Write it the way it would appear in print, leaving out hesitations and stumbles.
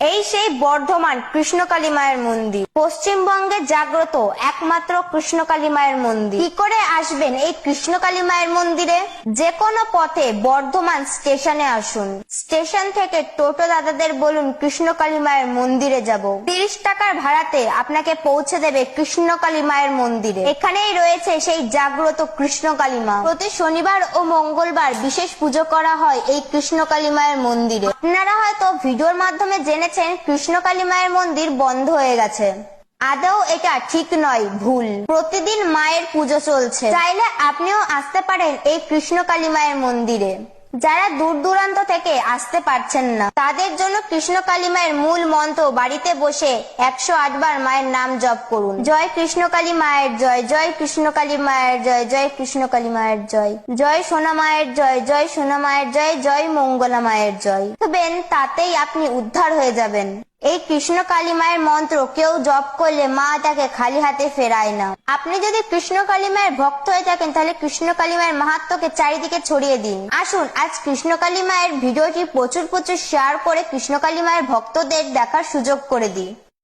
এই সেই বর্ধমান কৃষ্ণকালী মায়ের মন্দির, পশ্চিমবঙ্গে জাগ্রত একমাত্র কৃষ্ণকালী মায়ের মন্দির। কি করে আসবেন এই কৃষ্ণকালী মায়ের মন্দিরে? যে কোনো পথে বর্ধমান স্টেশনে আসুন। স্টেশন থেকে টোটো দাদাদের বলুন কৃষ্ণকালী মায়ের মন্দিরে যাব। 30 টাকার ভাড়াতে আপনাকে পৌঁছে দেবে কৃষ্ণকালী মায়ের মন্দিরে। এখানেই রয়েছে সেই জাগ্রত কৃষ্ণকালী মা। প্রতি শনিবার ও মঙ্গলবার বিশেষ পুজো করা হয় এই কৃষ্ণকালী মায়ের মন্দিরে। আপনারা হয়তো ভিডিওর মাধ্যমে জেনেছেন কৃষ্ণকালী মায়ের মন্দির বন্ধ হয়ে গেছে। আদৌ এটা ঠিক নয়, ভুল। প্রতিদিন মায়ের পুজো চলছে। চাইলে আপনিও আসতে পারেন এই কৃষ্ণকালী মায়ের মন্দিরে। যারা দূর দূরান্ত থেকে আসতে পারছেন না তাদের জন্য কৃষ্ণকালী মায়ের মূল মন্ত্র বাড়িতে বসে 108 বার মায়ের নাম জপ করুন। জয় কৃষ্ণকালী মায়ের জয়, জয় কৃষ্ণকালী মায়ের জয়, জয় কৃষ্ণকালী মায়ের জয়, জয় সোনা মায়ের জয়, জয় সোনা মায়ের জয়, জয় মঙ্গলা মায়ের জয়। দেখবেন তাতেই আপনি উদ্ধার হয়ে যাবেন। এই কৃষ্ণকালী মায়ের মন্ত্র কেউ জপ করলে মা তাকে খালি হাতে ফেরায় না। আপনি যদি কৃষ্ণকালী মায়ের ভক্ত হয়ে থাকেন তাহলে কৃষ্ণকালী মায়ের মাহাত্ম্যকে চারিদিকে ছড়িয়ে দিন। আসুন আজ কৃষ্ণকালী মায়ের ভিডিওটি প্রচুর শেয়ার করে কৃষ্ণকালী মায়ের ভক্তদের দেখার সুযোগ করে দিই।